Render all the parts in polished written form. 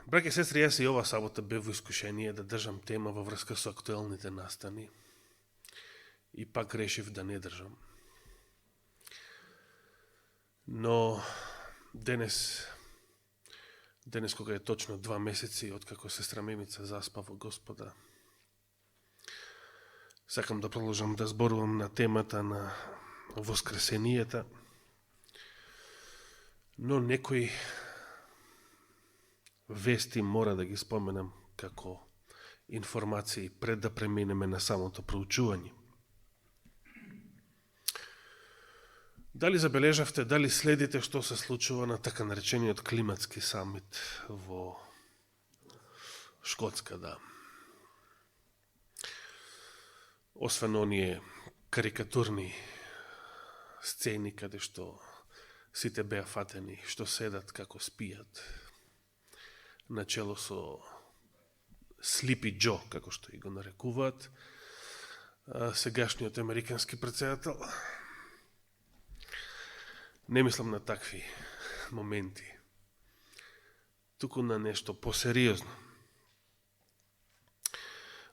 Браќа и сестри, јас и ова сабота бев во искушение да држам тема во врска со актуелните настани и пак решив да не држам. Но денес кога е точно 2 месеци откако сестра Мимица заспа во Господа, сакам да продолжам да зборувам на темата на воскресението, но некои вести мора да ги споменам како информации пред да преминеме на самото проучување. Дали забележавте, дали следите што се случува на така наречениот климатски самит во Шкотска, да. Освен оние карикатурни сцени каде што сите беа фатени, што седат како спијат, начело со Слипи Џо, како што и го нарекуваат, сегашниот американски претседател. Не мислам на такви моменти, туку на нешто посериозно.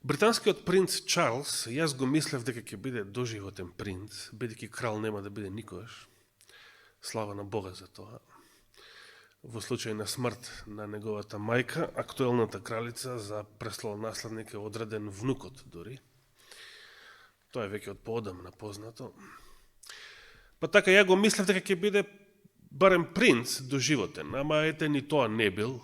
Британскиот принц Чарлс, јас го мислев дека ќе биде доживотен принц, бидејќи крал нема да биде никогаш. Слава на Бога за тоа. Во случај на смрт на неговата мајка, актуелната кралица, за престолонаследник е одреден внукот дори. Тоа е веќе од поодамна познато. Па така, ја го мислев дека ќе биде барем принц доживотен, ама ете ни тоа не бил.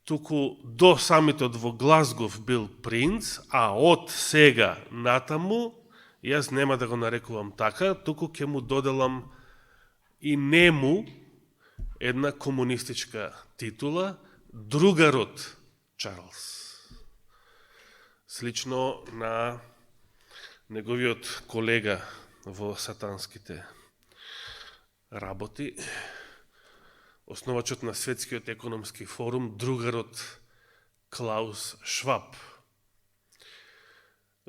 Туку до самитот во Глазгов бил принц, а од сега натаму, јас нема да го нарекувам така, туку ќе му доделам и нему една комунистичка титула, другарот Чарлс. Слично на неговиот колега во сатанските работи, основачот на Светскиот економски форум, другарот Клаус Шваб.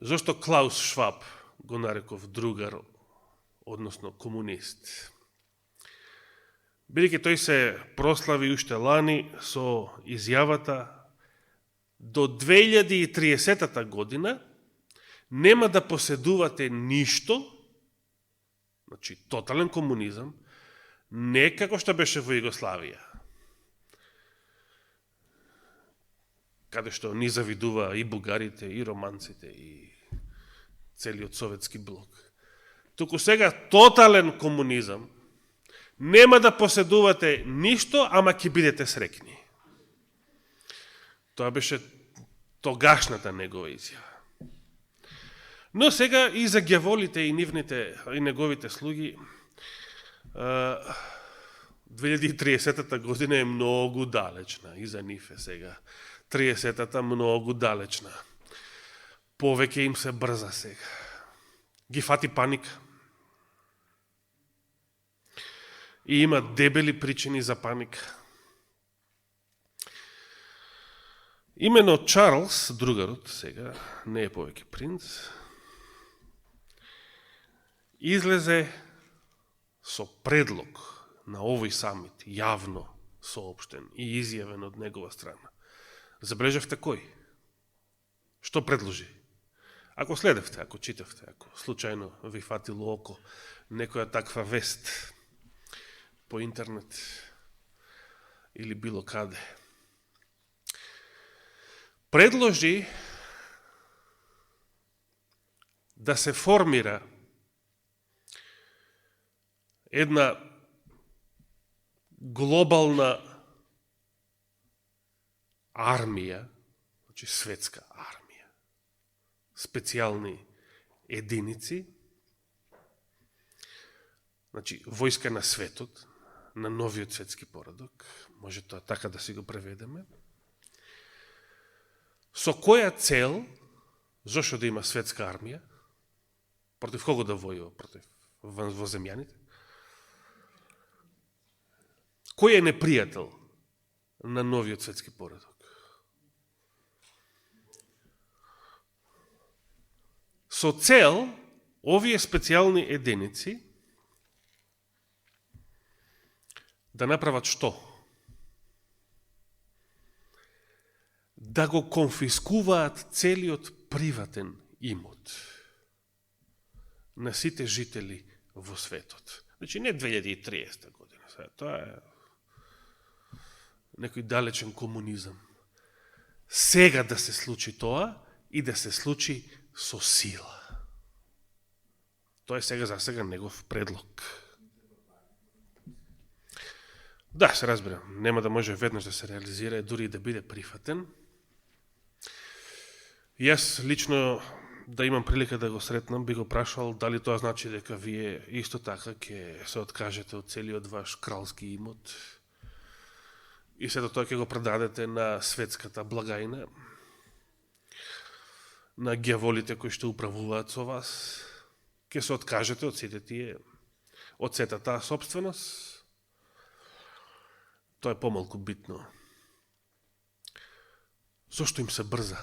Зошто Клаус Шваб го нареков другар, односно комунист? Бидејќи тој се прослави уште лани со изјавата до 2030 година нема да поседувате ништо, значи тотален комунизам, не како што беше во Југославија, каде што ни завидува и бугарите, и романците, и целиот советски блок. Туку сега тотален комунизам, нема да поседувате ништо, ама ќе бидете срекни. Тоа беше тогашната негова изјава. Но сега и за ѓаволите и нивните и неговите слуги 2030 година е многу далечна и за нив е сега 30-та многу далечна. Повеќе им се брза сега. Ги фати паника. И има дебели причини за паника. Имено Чарлс, другарот сега, не е повеќе принц, излезе со предлог на овој самит, јавно соопштен и изјавен од негова страна. Забележавте кој? Што предложи? Ако следевте, ако читавте, ако случајно ви фатило око некоја таква вест по интернет или било каде, предложи да се формира една глобална армија, значи светска армија, специјални единици, значи војска на светот, на новиот светски поредок, може тоа така да си го преведеме. Со која цел, зошто да има светска армија, против кого да војува, против воземјаните? Кој е непријател на новиот светски поредок? Со цел, овие специјални единици да направат што? да го конфискуваат целиот приватен имот на сите жители во светот. Значи не 2030 година, тоа е некој далечен комунизам. Сега да се случи тоа и да се случи со сила. Тоа е сега за сега негов предлог. Да, се разбира, нема да може веднаш да се реализира, дури и да биде прифатен. Јас лично, да имам прилика да го сретнам, би го прашал дали тоа значи дека вие исто така ќе се откажете од целиот ваш кралски имот и сето тоа ќе го предадете на светската благајна, на гјаволите кои што управуваат со вас, ќе се откажете од сите тие, од сета таа собственост. Тоа е помалку битно. Зошто им се брза?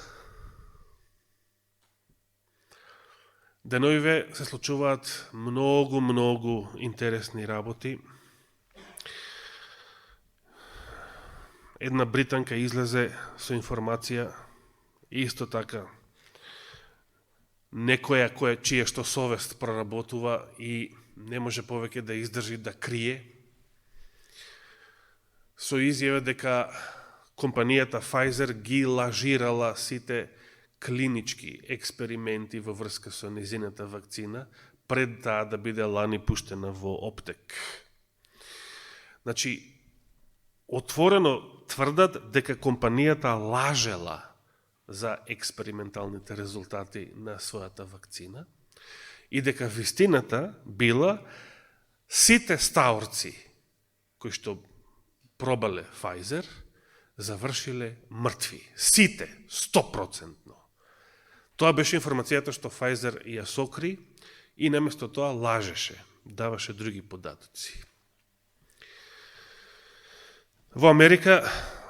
Деновиве се случуваат многу интересни работи. Една британка излезе со информација, исто така, некоја чија што совест проработува и не може повеќе да издржи да крие, со изјава дека компанијата Pfizer ги лажирала сите клинички експерименти во врска со незината вакцина пред таа да биде лани пуштена во оптек. Значи, отворено тврдат дека компанијата лажела за експерименталните резултати на својата вакцина и дека вистината била сите стаорци кои што пробале Pfizer завршиле мртви. Сите, 100%. Тоа беше информацијата што Pfizer ја сокри и наместо тоа лажеше, даваше други податоци. Во Америка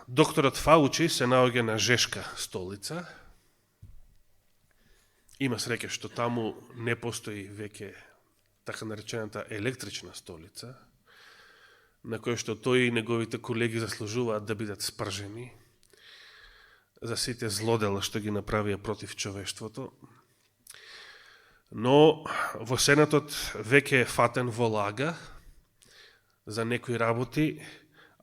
докторот Фаучи се наоѓа на Жешка столица. Има среќа што таму не постои веќе така наречената електрична столица, на која што тој и неговите колеги заслужуваат да бидат спржени за сите злодела што ги направија против човештвото. Но во Сенатот веќе е фатен во лага за некои работи,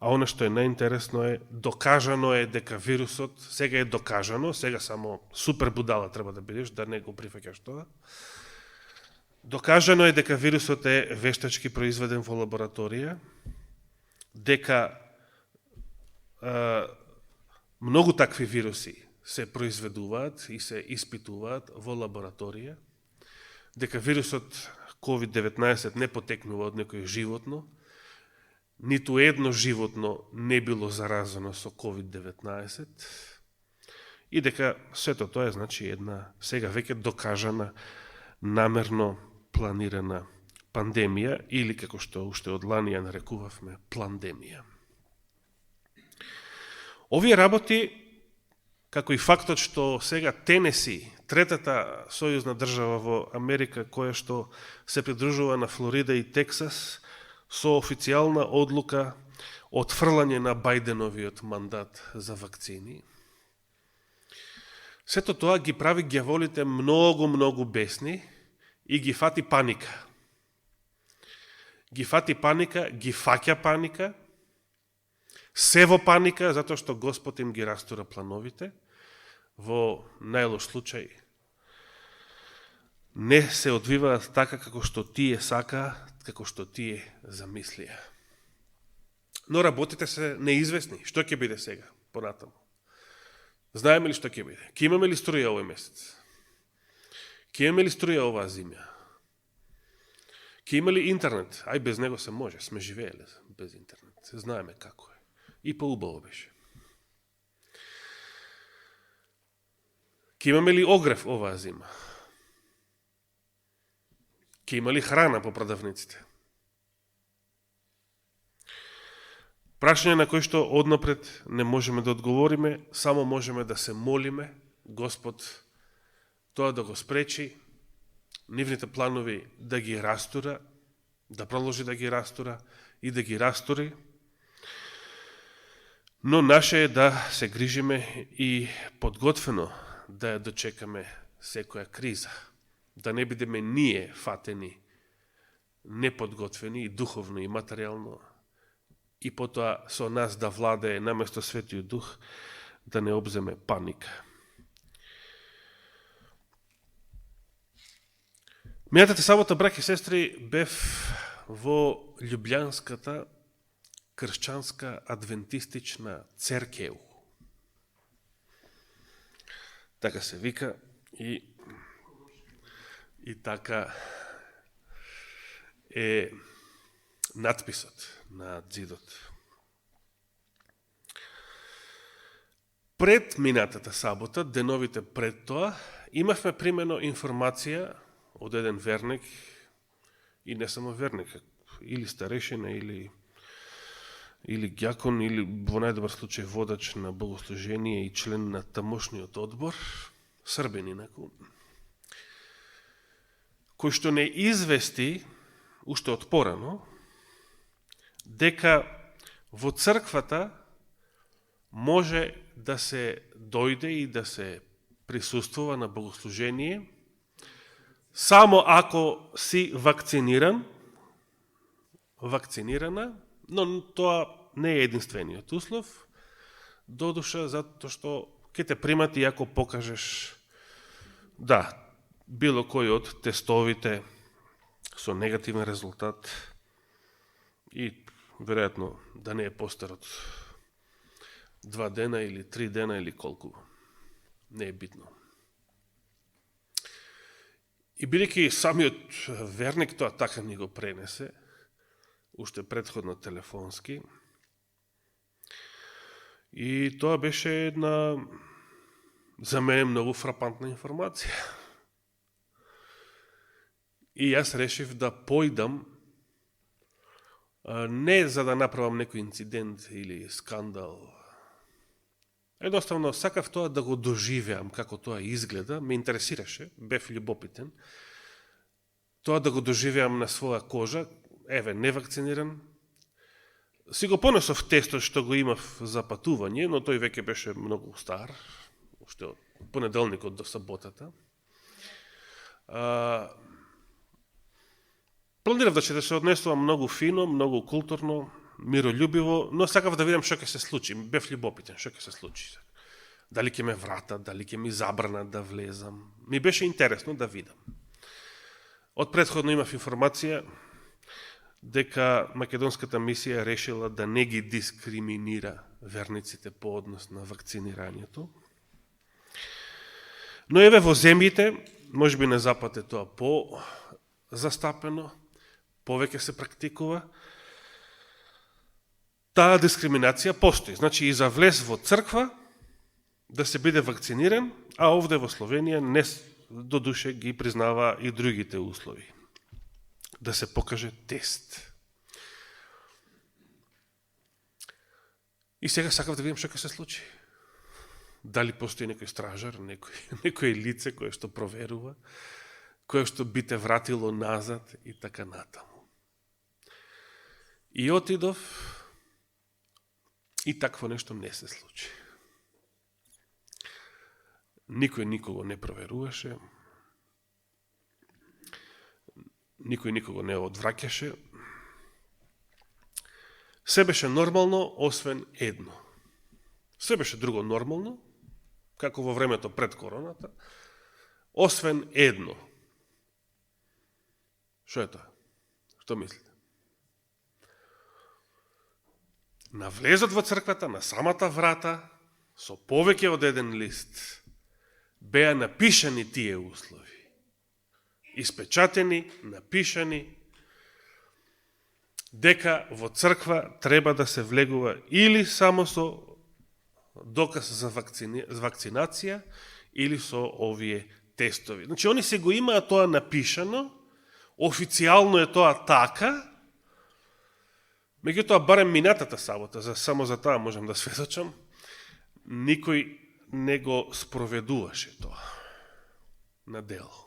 а оно што е најинтересно е, докажано е дека вирусот, сега е докажано, сега само супер будала треба да бидеш, да не го прифаќаш тоа. Докажано е дека вирусот е вештачки произведен во лабораторија, дека многу такви вируси се произведуваат и се испитуваат во лабораторија, дека вирусот COVID-19 не потекнува од некој животно, ниту едно животно не било заразено со COVID-19 и дека сето тоа е значи една сега веќе докажана намерно планирана пандемија или како што уште од лани ја нарекувавме пландемија. Овие работи, како и фактот што сега Тенеси, третата сојузна држава во Америка која што се придружува на Флорида и Тексас, со официјална одлука отфрлање на Бајденовиот мандат за вакцини. Сето тоа ги прави ѓаволите многу бесни и ги фати паника. Ги фаќа паника, се во паника, затоа што Господ им ги растура плановите, во најлош случај не се одвиваат така како што тие сакаат, како што тие замислија. Но работите се неизвестни. Што ќе биде сега, понатаму? Знаеме ли што ќе биде? Ќе имаме ли струја овој месец? Ќе имаме ли струја оваа зима? Ќе има ли интернет? Ај, без него се може, сме живееле без интернет. Знаеме како е. И поубаво беше. Ќе имаме ли огрев оваа зима? Ќе има ли храна по продавниците? Прашање на кои што однапред не можеме да одговориме, само можеме да се молиме Господ тоа да го спречи, нивните планови да ги растура, да продолжи да ги растура и да ги растури. Но наше е да се грижиме и подготвено да ја дочекаме секоја криза. Да не бидеме ние фатени, неподготвени и духовно и материјално, и потоа со нас да владее наместо Светиот Дух, да не обземе паника. Мејатата сабота, браќи и сестри, бев во Љубљанската кршćanска адвентистична церква. Така се вика и така е надписот на ѕидот. Пред минатата сабота, деновите пред тоа, имавме примено информација од еден верник, и не само верник, или старешина, или ѓакон, или во најдобар случај водач на богослужение и член на тамошниот одбор, србен инаку, кој што не извести, уште од порано, дека во црквата може да се дојде и да се присуствува на богослужение само ако си вакцинирана, но тоа не е единствениот услов, додуша затоа што ќе те примат и ако покажеш било кој од тестовите со негативен резултат и веројатно да не е постар од 2 дена или 3 дена или колку. Не е битно. И бидејќи самиот верник тоа така ни го пренесе, уште предходно телефонски, и тоа беше една за мене многу фрапантна информација. И јас решив да појдам, не за да направам некој инцидент или скандал. Едноставно, сакав тоа да го доживеам како тоа изгледа, ме интересираше, бев љубопитен, тоа да го доживеам на своја кожа, невакциниран. Си го понесов тестот што го имав за патување, но тој веќе беше многу стар, уште од понеделникот до саботата. Планирав да се однесувам многу фино, многу културно, мирољубиво, но сакав да видам што ќе се случи. Бев љубопитен што ќе се случи. Дали ќе ме вратат, дали ќе ми забранат да влезам. Ми беше интересно да видам. Од предходно имав информација дека македонската мисија решила да не ги дискриминира верниците по однос на вакцинирањето. Но еве во земјите, можеби на запад е тоа по-застапено, повеќе се практикува, таа дискриминација постои. Значи и за влез во црква да се биде вакциниран, а овде во Словенија не до душе ги признава и другите услови. Да се покаже тест. И сега сакав да видим што ќе се случи. Дали постои некој стражар, некој лице кое што проверува, кое што би те вратило назад и така натаму. И отидов, и такво нешто не се случи. Никој никого не проверуваше, никој никого не одвраќаше. Се беше нормално, освен едно. Се беше друго нормално, како во времето пред короната, освен едно. Што е тоа? Што мислите? На влезот во црквата, на самата врата, со повеќе од еден лист, беа напишани тие услови. Испечатени, напишани, дека во црква треба да се влегува или само со доказ за вакцинација, или со овие тестови. Значи, они се го имаат тоа напишано, официјално е тоа така, меѓутоа, барем минатата сабота, само за таа можам да сведочам, никој не го спроведуваше тоа на дело.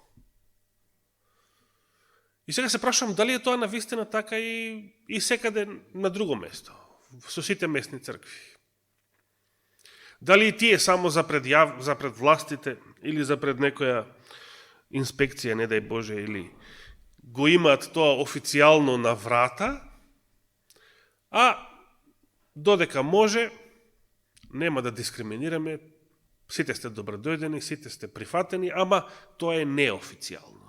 И сега се прашувам дали е тоа навистина така и секаде на друго место, со сите местни цркви. Дали и тие само за пред властите или за пред некоја инспекција, не дај Боже, или го имаат тоа официјално на врата, а додека може, нема да дискриминираме, сите сте добродојдени, сите сте прифатени, ама тоа е неофицијално.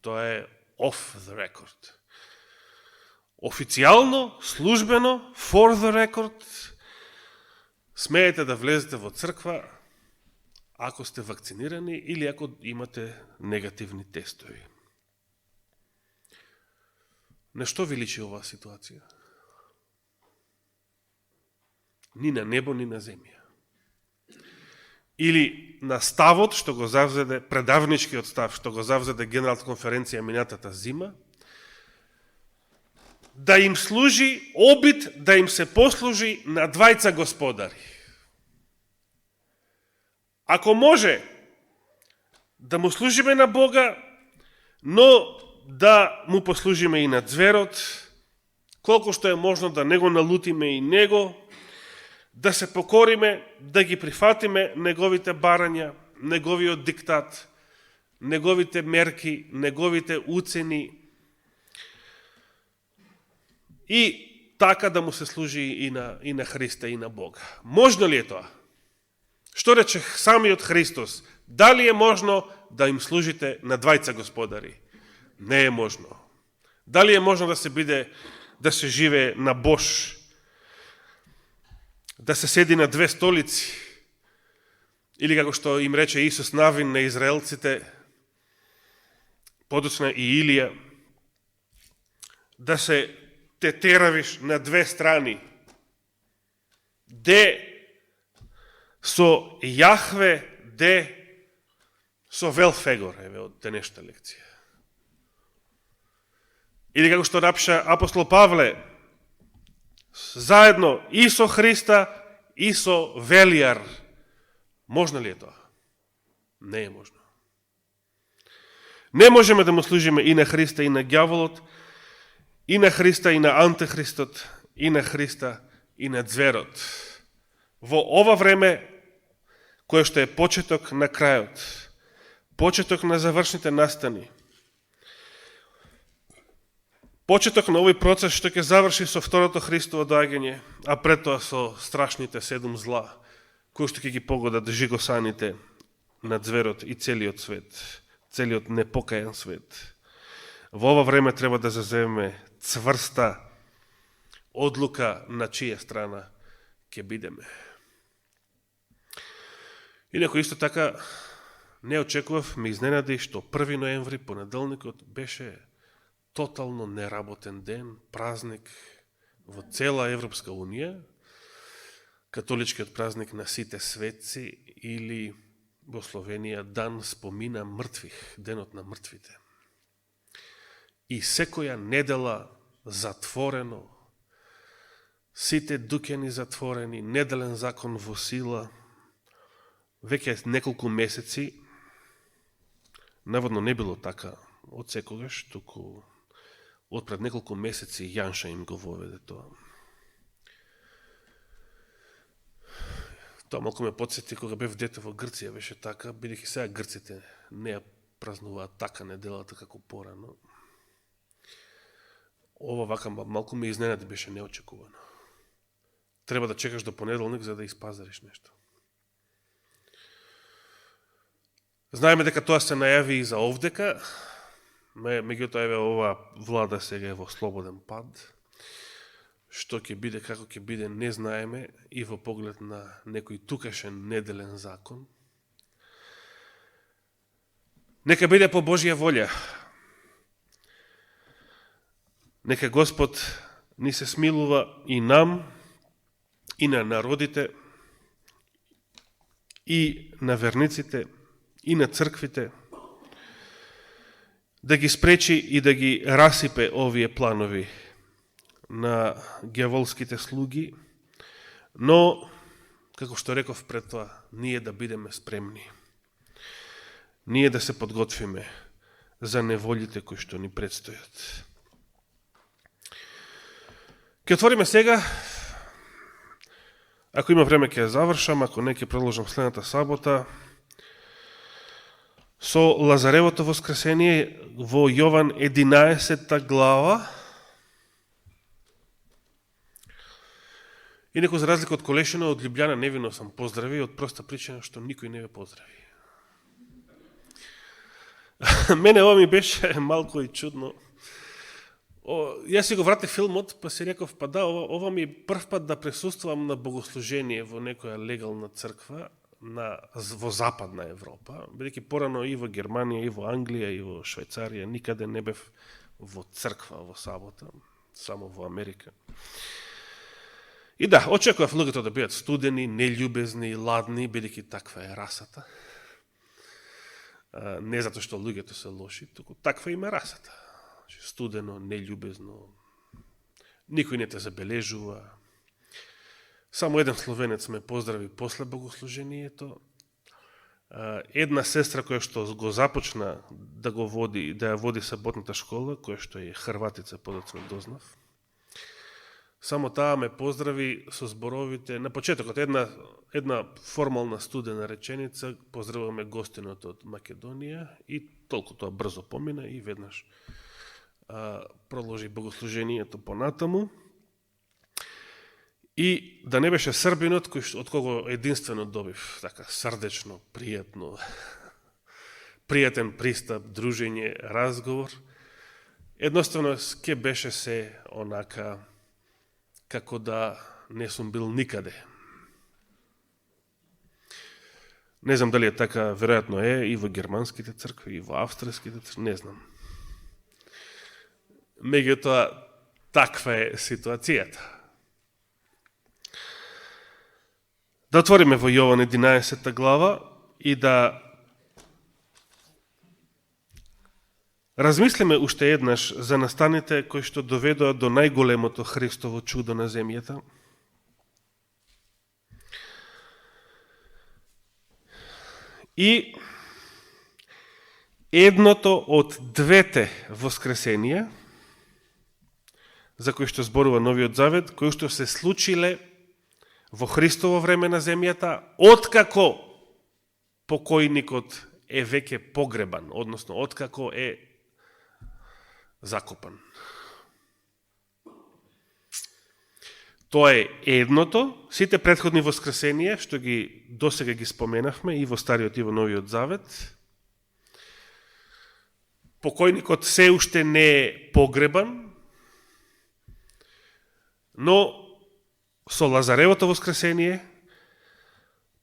Тоа е off the record. Официјално, службено, for the record, смеете да влезете во црква ако сте вакцинирани или ако имате негативни тестови. На што ви личи оваа ситуација? Ни на небо, ни на земја. Или на ставот што го завзеде, предавничкиот став што го завзеде Генералната конференција минатата зима, да им служи обид да им се послужи на двајца господари. Ако може да му служиме на Бога, но да му послужиме и на зверот, колку што е можно да не го налутиме и него, да се покориме, да ги прифатиме неговите барања, неговиот диктат, неговите мерки, неговите уцени и така да му се служи и на Христа и на Бога. Можно ли е тоа? Што рече самиот Христос? Дали е можно да им служите на двајца господари? Не е можно. Дали е можно да се живее на Бош, да се седи на две столици, или како што им рече Исус Навин на израелците, подоцна и Илија, да се те теравиш на две страни, де со Јахве, де со Велфегор, еве од денешната лекција. Или како што напиша апостол Павле, заедно и со Христа, и со Велијар. Можно ли е тоа? Не е можно. Не можеме да му служиме и на Христа, и на ѓаволот, и на Христа, и на антихристот, и на Христа, и на зверот. Во ова време, кое што е почеток на крајот, почеток на завршните настани, почеток на овој процес што ќе заврши со второто Христово доаѓање, а пред тоа со страшните 7 зла, кои што ќе ги погодат жигосаните на зверот и целиот свет, целиот непокајан свет. Во ова време треба да заземеме цврста одлука на чија страна ќе бидеме. Инако исто така не очекував, ме изненади што 1 ноември, понеделникот, беше тотално неработен ден, празник во цела Европска Унија, католичкиот празник на сите светци, или во Словенија дан спомина мртвих, денот на мртвите. И секоја недела затворено, сите дуќани затворени, неделен закон во сила, веќе неколку месеци, наводно не било така од секогаш, туку од пред неколку месеци Јанша им го воведе тоа. Тоа малку ме подсети кога бев дете во Грција, беше така, бидејќи сега грците не ја празнуваат така неделата како порано. Ова вака малку ме изненади, беше неочекувано. Треба да чекаш до понеделник за да испазариш нешто. Знаеме дека тоа се најави и за овдека, меѓутоа еве ова влада сега е во слободен пад. Што ќе биде, како ќе биде, не знаеме, и во поглед на некој тукашен неделен закон. Нека биде по Божја волја. Нека Господ ни се смилува и нам, и на народите, и на верниците, и на црквите, да ги спречи и да ги расипе овие планови на ѓаволските слуги, но, како што реков пред тоа, ние да бидеме спремни. Ние да се подготвиме за неволите кои што ни предстојат. Ке отвориме сега Ако има време ќе ја завршам, ако не ќе продолжам следната сабота со Лазаревото воскресение во Јован 11 глава. Инаку, за разлика од Колешина, од Лјубљана невино сам поздрави, од проста причина што никој не ве поздрави. Мене ова ми беше малку и чудно. Јас си го вратив филмот, па си реков, па да, ова ми е прв пат да присуствувам на богослужение во некоја легална црква во Западна Европа, бидејќи порано и во Германија, и во Англија, и во Швајцарија, никаде не бев во црква во сабота, само во Америка. И да, очекував луѓето да бидат студени, нељубезни, ладни, бидејќи таква е расата. Не затоа што луѓето се лоши, туку таква им е расата. Студено, нељубезно, никој не те забележува. Само еден словенец ме поздрави после богослужението. Една сестра која што го започна да го води, да ја води саботната школа, која што е хрватица, подоцна дознав. Само таа ме поздрави со зборовите, на почетокот една формална студена реченица, поздравуваме гостинот од Македонија, и толку тоа брзо помина и веднаш продолжи богослужението понатаму. И да не беше србинот, од кого единствено добив така срдечно, пријатен пристап, дружење, разговор, едноставно ке беше се онака како да не сум бил никаде. Не знам дали е така, веројатно е и во германските цркви, и во австријските цркви, не знам. Меѓутоа, таква е ситуацијата. Да отвориме во Јован 11 глава и да размислиме уште еднаш за настаните кои што доведоа до најголемото Христово чудо на земјата. И едното од двете воскресенија за кои што зборува Новиот Завет, кои што се случиле во Христово време на земјата, откако покојникот е веќе погребан, односно откако е закопан. Тоа е едното. Сите претходни воскресенија, што ги досега ги споменавме и во Стариот и во Новиот Завет, покојникот се уште не е погребан, но со Лазаревото воскресение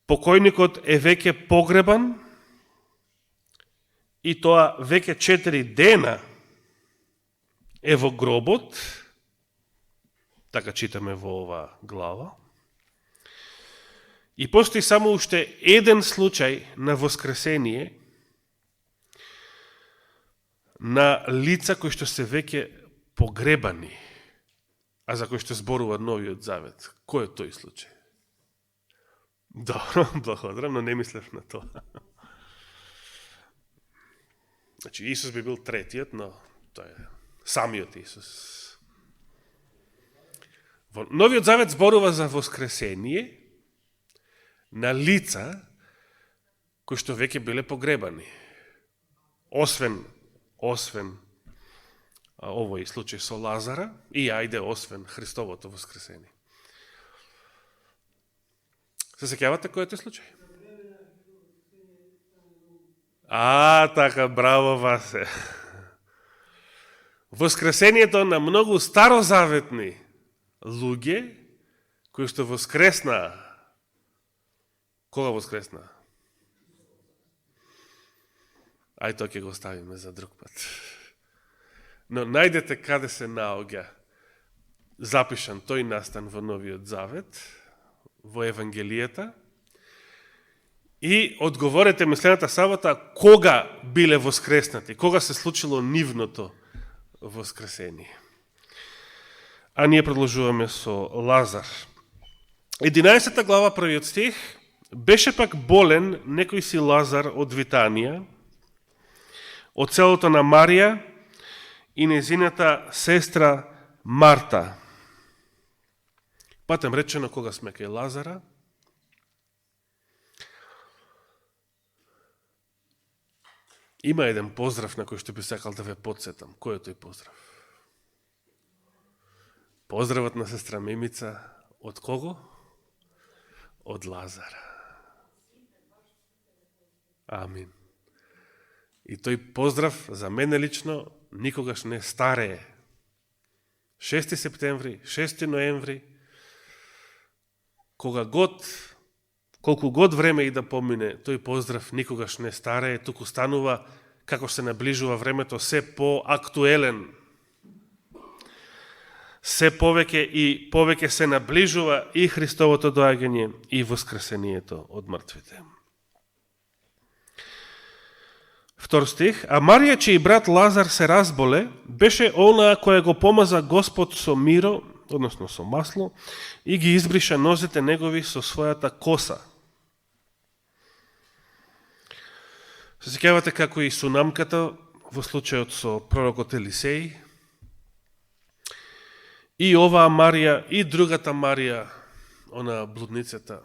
покојникот е веќе погребан и тоа веќе 4 дена е во гробот, така читаме во ова глава. И постои само уште еден случај на воскресение на лица кои што се веќе погребани, а за кој што зборува Новиот Завет. Кој е тој случај? Добро, благодарам, но не мислев на тоа. Значи, Исус би бил третиот, но тоа е самиот Исус. Во Новиот Завет зборува за воскресение на лица кои што веќе биле погребани. Освен овој случај со Лазара и ајде освен Христовото воскресение. Се сеќавате кој е тој случај? Така, браво, Васе. Воскресението на многу старозаветни луѓе кои што воскреснаа. Кога воскреснаа? Ај, тоа ќе го оставиме за друг пат. Но најдете каде се наоѓа запишан тој настан во Новиот Завет, во Евангелијата, и одговорете ми следната сабота кога биле воскреснати, кога се случило нивното воскресение. А ние продолжуваме со Лазар. 11 глава, првиот стих, беше пак болен некој си Лазар од Витанија, од селото на Марија и незината сестра Марта. Патем речено, кога сме кај Лазара, има еден поздрав на кој што би сакал да ве подсетам. Кој е тој поздрав? Поздравот на сестра Мимица од кого? Од Лазара. Амин. И тој поздрав за мене лично никогаш не старее. 6 септември, 6 ноември, колку год време и да помине, тој поздрав никогаш не старее, туку станува, како се наближува времето, се по-актуелен. Се повеќе се наближува и Христовото доаѓање и воскресението од мртвите. Втор стих, а Марија, чиј брат Лазар се разболе, беше онаа која го помаза Господ со миро, односно со масло, и ги избриша нозете негови со својата коса. Се сеќавате како и сунамката во случајот со пророкот Елисеј, и оваа Марија, и другата Марија, она блудницата,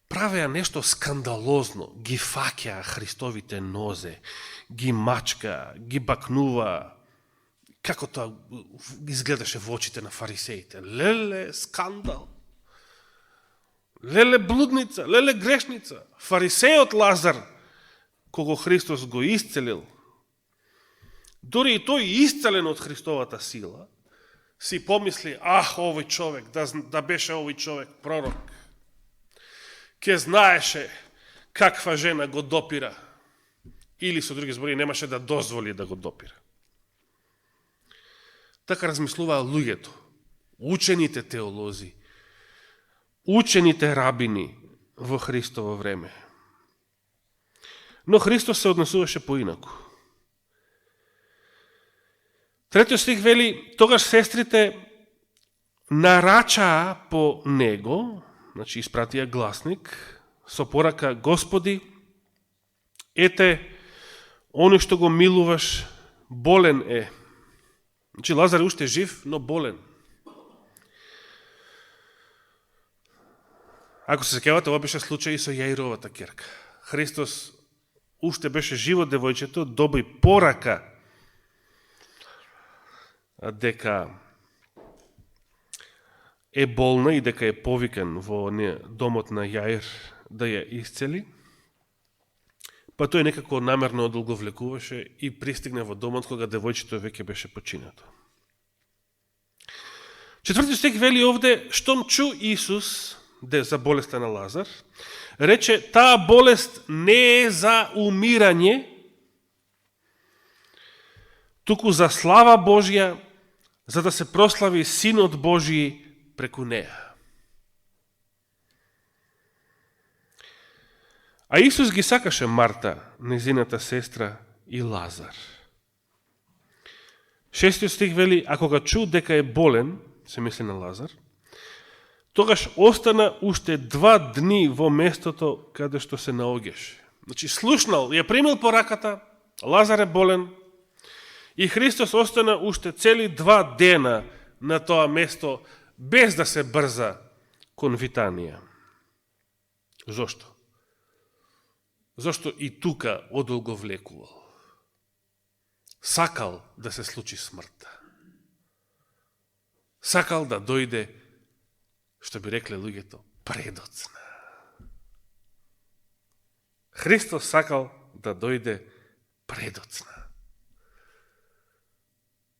правеа нешто скандалозно, ги фаќаа Христовите нозе, ги мачка, ги бакнува, како тоа изгледаше во очите на фарисеите. Леле, скандал! Леле, блудница! Леле, грешница! Фарисејот Лазар, кого Христос го исцелил, дори и тој исцелен од Христовата сила, си помисли, овој човек, да беше овој човек пророк, ке знаеше каква жена го допира, или со други збори немаше да дозволи да го допира. Така размислуваа луѓето, учените теолози, учените рабини во Христово време. Но Христос се однесуваше поинаку. Третиот стих вели, тогаш сестрите нарачаа по него, значи испратија гласник, со порака, Господи, ете, оној што го милуваш, болен е. Значи Лазар е уште жив, но болен. Ако се сеќавате, ова беше случај и со Јаировата ќерка. Христос уште беше живо девојчето, доби порака дека е болна и дека е повикан во домот на Јаир да ја исцели, па тој некако намерно одолговлекуваше и пристигна во домот кога девојчето веќе беше починато. Четврти стих вели овде, штом чу Исус за болеста на Лазар, рече, таа болест не е за умирање, туку за слава Божја, за да се прослави Синот Божји преку неа. А Исус ги сакаше Марта, незината сестра и Лазар. 6 стих вели, а кога чу дека е болен, се мисли на Лазар, тогаш остана уште 2 дни во местото каде што се наоѓаше. Значи, слушнал, ја примил пораката, Лазар е болен, и Христос остана уште цели 2 дена на тоа место, без да се брза кон Витанија. Зошто? Зошто и тука одолговлекувал? Сакал да се случи смртта. Сакал да дојде, што би рекле луѓето, предоцна. Христос сакал да дојде предоцна.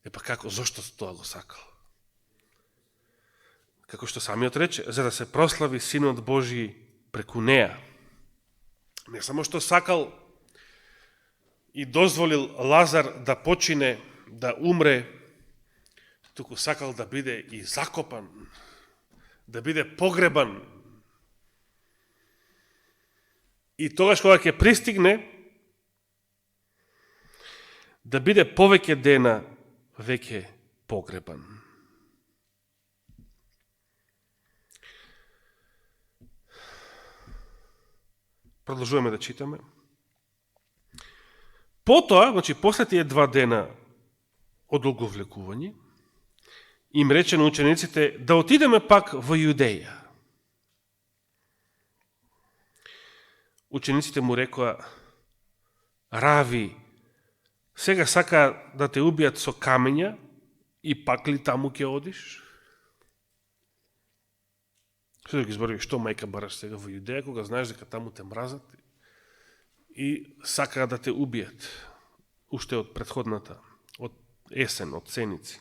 Епа како, зошто тоа го сакал? Како што самиот рече, за да се прослави Синот Божји преку неа. Не само што сакал и дозволил Лазар да почине, да умре, туку сакал да биде и закопан, да биде погребан. И тогаш кога ќе пристигне, да биде повеќе дена веќе погребан. Продолжуваме да читаме. Потоа, значи, после тие 2 дена одолговлекување, им рече на учениците да отидеме пак во Јудеја. Учениците му рекоа: Рави, сега сака да те убијат со камења и пак ли таму ќе одиш? Што да ги зборови, што мајка бараш сега во Јудеја, кога знаеш дека таму те мразат и сака да те убијат, уште од претходната, од есен, од сеници.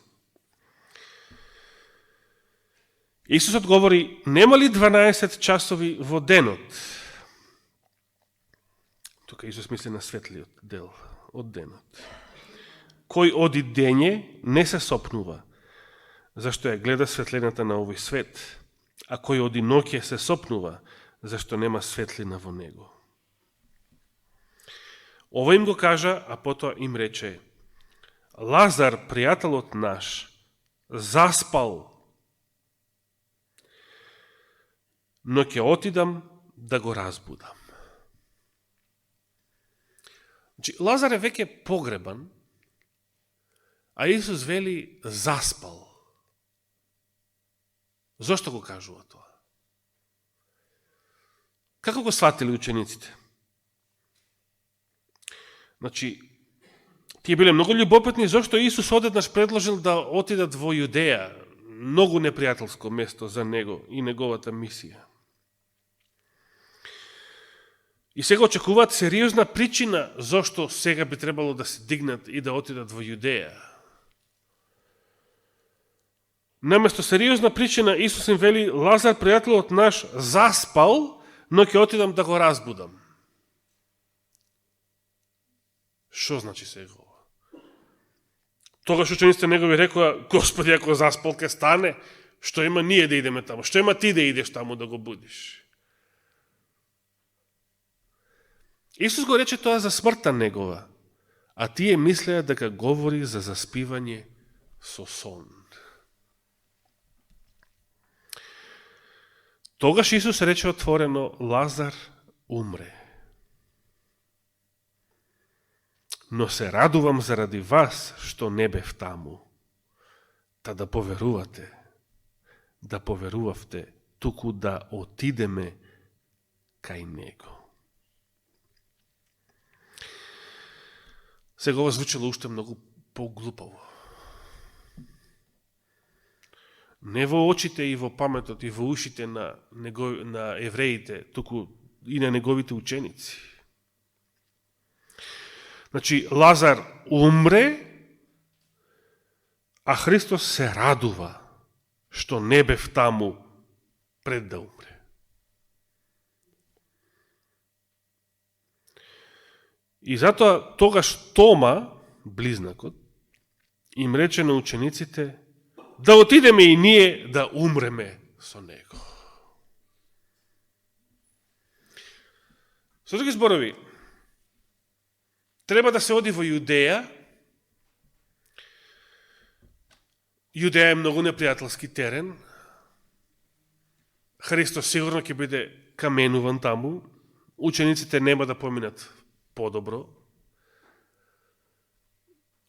Исус одговори: нема ли 12 часови во денот? Тука Исус мисли на светлиот дел од денот. Кој оди дење не се сопнува, зашто ја гледа светлината на овој свет, а кој оди ноќе се сопнува, зашто нема светлина во него. Ова им го кажа, а потоа им рече: Лазар, пријателот наш, заспал, но ќе отидам да го разбудам. Лазар е веќе погребан, а Исус вели заспал. Зошто го кажува тоа? Како го сватили учениците? Тие биле многу љубопитни зошто Исус одеднаш предложил да отидат во Јудеја, многу непријателско место за него и неговата мисија. И сега очекуваат сериозна причина зошто сега би требало да се дигнат и да отидат во Јудеја. Наместо сериозна причина, Исус им вели: Лазар, пријателот наш, заспал, но ќе отидам да го разбудам. Што значи сега ова? Тогаш учениците негови рекоа: Господи, ако заспал ке стане, што има ние да идеме таму? Што има ти да идеш таму да го будиш? Исус го рече тоа за смртта негова, а тие мислеа дека говори за заспивање со сон. Тогаш Исус рече отворено: Лазар умре. Но се радувам заради вас што не бев таму, та да поверувавте, туку да отидеме кај него. Сега ова звучало уште многу поглупаво. Не во очите и во паметот и во ушите на евреите, туку и на неговите ученици. Лазар умре, а Христос се радува што не бев таму пред да умре. И затоа тогаш Тома, близнакот, им рече на учениците да отидеме и ние да умреме со него. Со други зборови, треба да се оди во Јудеја. Јудеја е многу непријателски терен. Христос сигурно ќе биде каменуван таму. Учениците нема да поминат подобро.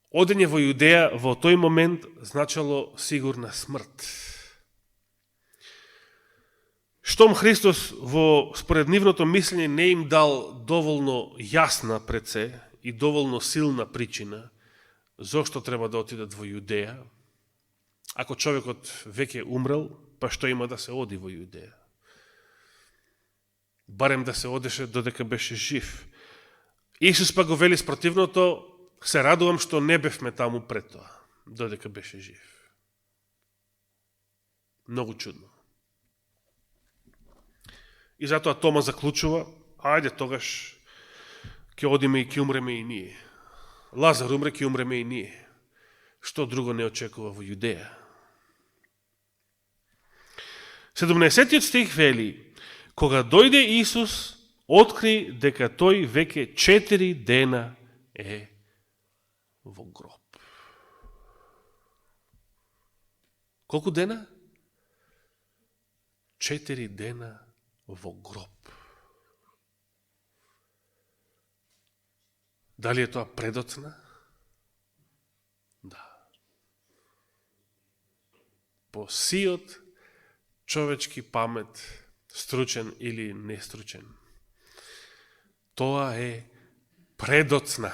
Одење во Јудеја во тој момент значало сигурна смрт. Штом Христос во според нивното мислење не им дал доволно јасна пред се и доволно силна причина зошто треба да отидат во Јудеја, ако човекот веќе умрел, па што има да се оди во Јудеја? Барем да се одеше додека беше жив. Исус па го вели спротивното: се радувам што не бевме таму пред тоа, додека беше жив. Многу чудно. И затоа Тома заклучува: ајде тогаш ќе одиме и ќе умреме и ние. Лазар умре, ќе умреме и ние. Што друго не очекува во Јудеја? 17 стих вели: кога дојде Исус, откри дека тој веќе 4 дена е во гроб. Колку дена? 4 дена во гроб. Дали е тоа предоцна? Да. по сиот човечки памет, стручен или нестручен. Тоа е предоцна.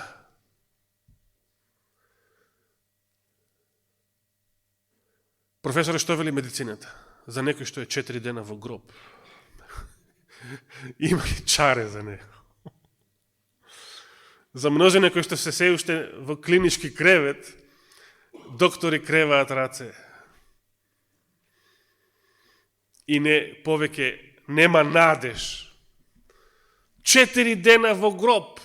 Професоре, што вели медицината? За некој што е 4 дена во гроб. Има ли чаре за него? За множене кои што се уште во клинички кревет, доктори креваат раце. И не повеќе нема надеж. 4 дена во гроб.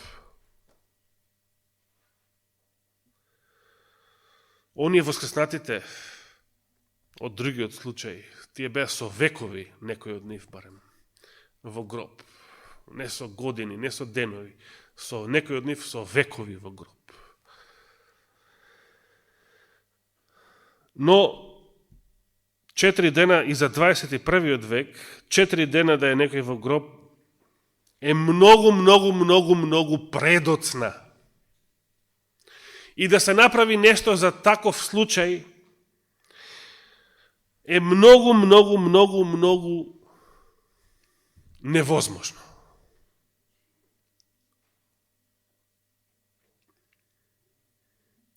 Оние воскреснатите од другиот случај, тие беа со векови, некој од нив барем, во гроб. Не со години, не со денови, со некој од нив со векови во гроб. Но 4 дена и за 21. век, 4 дена да е некој во гроб, е многу, многу, многу, многу предоцна. И да се направи нешто за таков случај, е многу, многу, многу, многу невозможно.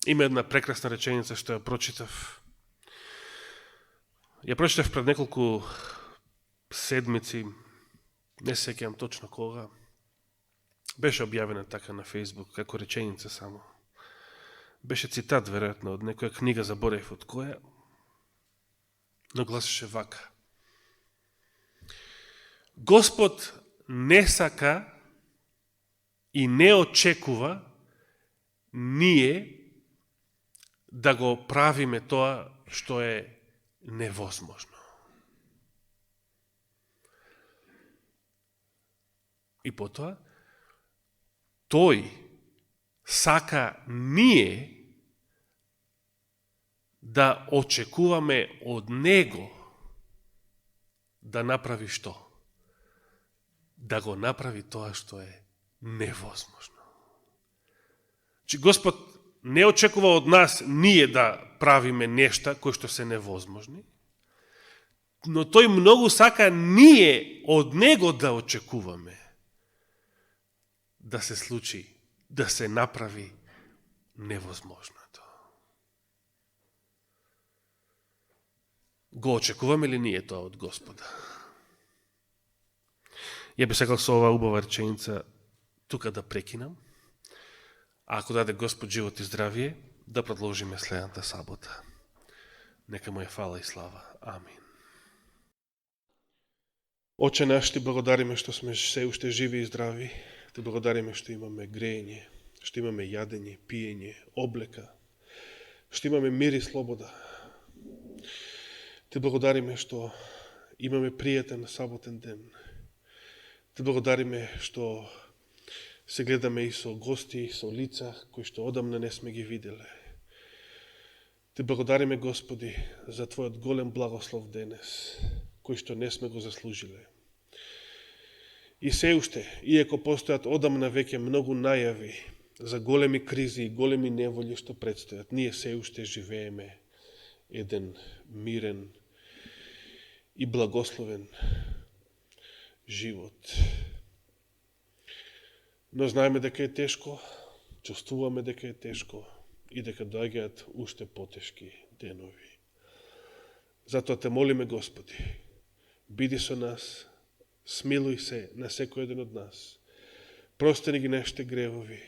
Има една прекрасна реченица што ја прочитав. Ја прочитав пред неколку седмици, не се сеќавам точно кога. Беше објавена така на Facebook, како реченица само. Беше цитат, веројатно, од некоја книга, заборев од која, но гласеше вака. Господ не сака и не очекува ние да го правиме тоа што е невозможно. И потоа, тој сака ние да очекуваме од него да направи што? Да го направи тоа што е невозможно. Че Господ не очекува од нас ние да правиме нешта кои што се невозможни, но тој многу сака ние од него да очекуваме да се случи, да се направи невозможното. Го очекуваме ли ние тоа од Господа? Ја би сакал со оваа убава реченица тука да прекинам, а ако даде Господ живот и здравие, да продолжиме следната сабота. Нека му е фала и слава. Амин. Оче наш, ти благодариме што сме се уште живи и здрави. Ти благодариме што имаме грејење, што имаме јадење, пиење, облека, што имаме мир и слобода. Ти благодариме што имаме пријатен саботен ден. Ти благодариме што се гледаме и со гости, и со лица кои што одамна не сме ги виделе. Ти благодариме, Господи, за Твојот голем благослов денес, кој што не сме го заслужиле. И се уште, иако постојат одамна веќе многу најави за големи кризи и големи неволји што предстојат, ние се уште живееме еден мирен и благословен живот. Но знаеме дека е тешко, чувствуваме дека е тешко и дека доаѓаат уште потешки денови. Затоа те молиме, Господи, биди со нас, смилуј се на секој еден од нас, простени ги нашите гревови.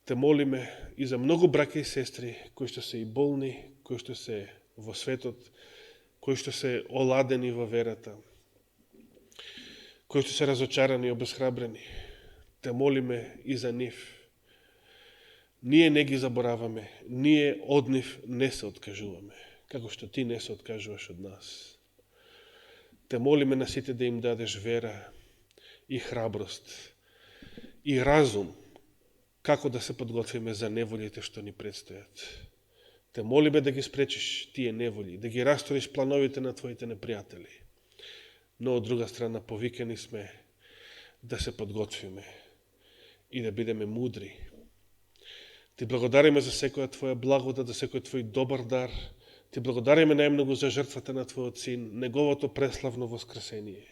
Те молиме и за многу браќа и сестри кои што се и болни, кои што се во светот, кои што се оладени во верата, кои што се разочарани и обесхрабрени. Те молиме и за нив. Ние не ги забораваме, ние од нив не се откажуваме, како што ти не се откажуваш од нас. Те молиме на сите да им дадеш вера и храброст и разум како да се подготвиме за неволите што ни предстојат. Те молиме да ги спречиш тие неволи, да ги расториш плановите на твоите непријатели. Но од друга страна повикани сме да се подготвиме и да бидеме мудри. Ти благодариме за секоја Твоја благодат, за секој Твој добар дар, Ти благодариме најмногу за жртвата на Твојот Син, неговото преславно воскресение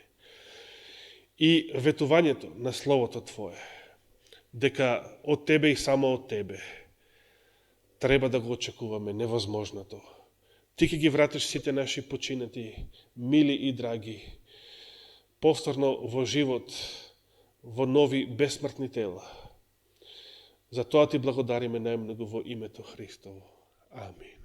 и ветувањето на Словото Твое, дека од Тебе и само од Тебе треба да го очекуваме невозможното. Ти ќе ги вратиш сите наши починати, мили и драги, повторно во живот, во нови бесмртни тела. За тоа Ти благодариме најмногу во името Христово. Амин.